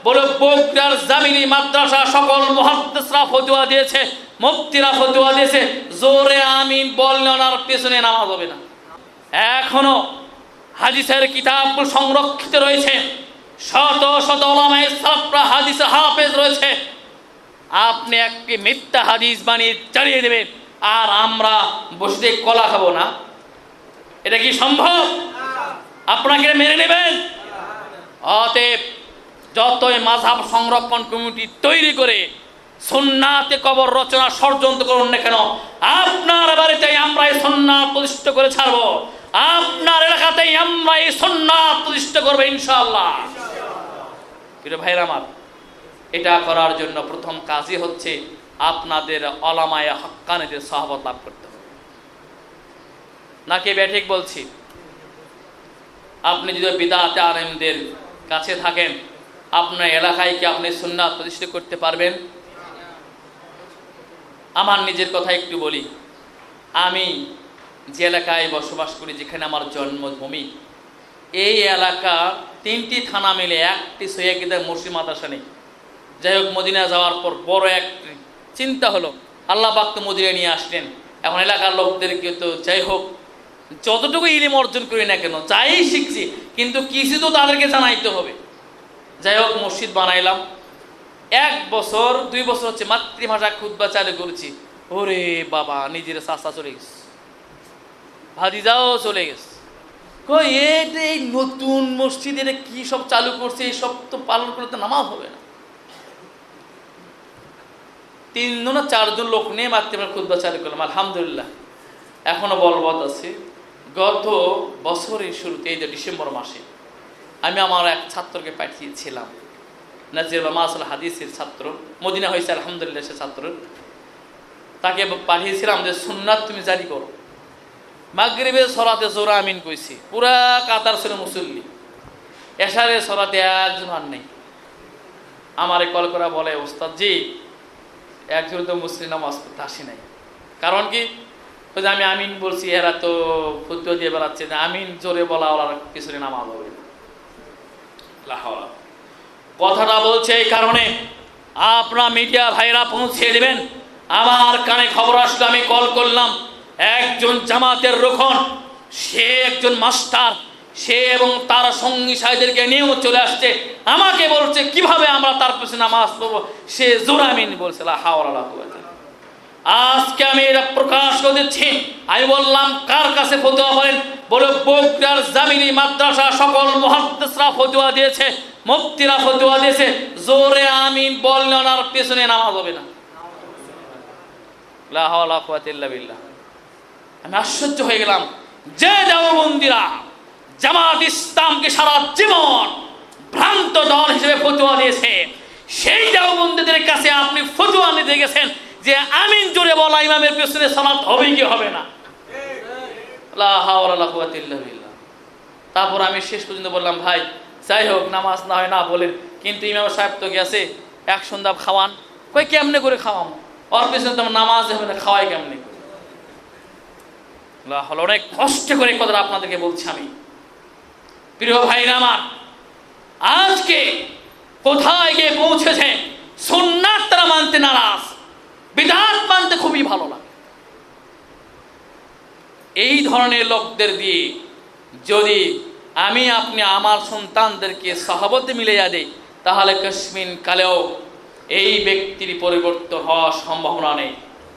বলে বগুড়ার জামিনী মাদ্রাসা সকল মুহাদ্দিসরা ফতোয়া দিয়েছে, মুফতিরা ফতোয়া দিয়েছে, জোরে আমিন বললে ওনার পেছনে নামাজ হবে না। এখনো হাদিসের কিতাবগুলো সংরক্ষিত রয়েছে, শত শত উলামায়ে সালাফরা হাদিসে হাফেজ রয়েছে। আপনি একটি মিথ্যা হাদিস বানিয়ে চালিয়ে দেবেন আর আমরা বসে কলা খাবো না, এটা কি সম্ভব? আপনাকে মেনে নেবেন? অতএব যতই মাযহাব সংরক্ষণ কমিটি তৈরি করে সুন্নাতে কবর রচনা ষড়যন্ত্র করুন না কেন, আপনার বাড়িতেই আমরা এই সুন্নাত প্রতিষ্ঠা করে ছাড়বো, আপনার এলাকাতেই আমরা এই সুন্নাত প্রতিষ্ঠা করবো ইনশাআল্লাহ। প্রিয় ভাইরা আমার, এটা করার জন্য প্রথম কাজই হচ্ছে আপনাদের উলামায়ে হক্কানীদের সহবত লাভ করতে হবে। নাকি ব্যাঠিক বলছি? আপনি যদি বিদআতে আলেমদের কাছে থাকেন, আপনার এলাকায় কি আপনি সুন্নাত প্রতিষ্ঠা করতে পারবেন? আমার নিজের কথা একটু বলি। আমি যে এলাকায় বসবাস করি, যেখানে আমার জন্মভূমি, এই এলাকা 3টি থানা মিলে একটি সৈয়দা মুর্শিদ মাদ্রাসা নেই। যাই হোক, মদিনা যাওয়ার পর বড় এক চিন্তা হলো, আল্লাহ পাক তো মদিনা নিয়ে আসলেন, এখন এলাকার লোকদেরকে তো যাই হোক যতটুকু ইলম অর্জন করি না কেন, যাই শিখছি, কিন্তু কিছু তো তাদেরকে জানাইতে হবে। যাই হোক, মসজিদ বানাইলাম। 1 বছর 2 বছর হচ্ছে মাতৃভাষা খুতবা চালু করেছি। ওরে বাবা, নিজের চাচা চলে গেছে, ভাতিজাও চলে গেছে। কই এই নতুন মসজিদের কি সব চালু করছে, এই সব তো পালন করতে নামাজ হবে না। 3 না 4 জন লোক নিয়ে মাতৃভাষা খুতবা চালু করলাম। আলহামদুলিল্লাহ, এখনো বলবৎ আছে। গত বছরের শুরুতে, এই যে ডিসেম্বর মাসে, আমি আমার এক ছাত্রকে পাঠিয়েছিলাম, নাজির মাসাল হাদিসের ছাত্র, মদিনা হয়েছে আলহামদুলিল্লাহ সে ছাত্র। তাকে পাঠিয়েছিলাম যে সুন্নাত তুমি জারি করো। মাগরিবের সলাতে জোরা আমিন কইছি, পুরা কাতার ছিল মুসল্লি। এশারের সলাতে একজন আর নেই। আমারে কল করা বলে, ওস্তাদ জি, একজন তো মুসলিম নামাজ পড়তে আসি নাই। কারণ কি? আমি আমিন বলছি, এরা তো ফতোয়া দিয়ে বেড়াচ্ছে যে আমিন জোরে বলা ওর পিছনে নামাজ হবে না। কথাটা বলছে এই কারণে, আপনারা মিডিয়া ভাইরা পৌঁছে দেবেন। আমার কানে খবর আসলো, আমি কল করলাম, একজন জামাতের রোকন, সে একজন মাস্টার, সে এবং তার সঙ্গী সাথীদেরকে নিয়েও চলে আসছে। আমাকে বলছে কিভাবে আমরা তার পিছনে নামাজ পড়বো, সে জোরে আমিন বলছে। আজকে আমি এটা প্রকাশ করে দিচ্ছি। আমি বললাম, কার কাছে ফতোয়া বলেন? বলে বগুড়ার জামিনী মাদ্রাসা সকল মুহাদ্দিসরা ফতোয়া দিয়েছে, মুফতিরা ফতোয়া দিয়েছে, জোরে আমিন বললে ওনার পেছনে নামাজ হবে না। লা হাওলা কুওয়াতা ইল্লা বিল্লাহ। আমি আশ্চর্য হয়ে গেলাম, যে দেওবন্দিরা জামাত ইসলামকে সারা জীবন ভ্রান্ত দল হিসেবে ফতোয়া দিয়েছে, সেই দেওবন্দিদের কাছে আপনি ফতোয়া নিতে গেছেন যে আমিন জোরে বলা ইমামের পেছনে সালাত হবে কি হবে না। লা হাওলা কুওয়াতা ইল্লা বিল্লাহ। তারপর আমি শেষ পর্যন্ত বললাম, ভাই যাই হোক, নামাজ না হয় না বলেন, কিন্তু ইমাম সাহেব তো গেছে, এক সন্ধ্যা খাওয়ান। কই কেমনে করে খাওয়াম? ওর পেছনে তো নামাজ হবে না, খাওয়াই কেমনে? অনেক কষ্ট করে কথাটা আপনাদেরকে বলছি আমি। প্রিয় ভাইরা আমার, আজকে কোথায় গিয়ে পৌঁছেছে? সুন্নাত তারা মানতে নারাজ, বিদআত মানতে খুবই ভালো লাগে। এই ধরনের লোকদের দিয়ে যদি আমি আপনি আমার সন্তানদেরকে সহবতে মিলিয়ে দেই, তাহলে কাশ্মীর কালেও এই ব্যক্তির পরিবর্তন হওয়ার সম্ভাবনা নেই।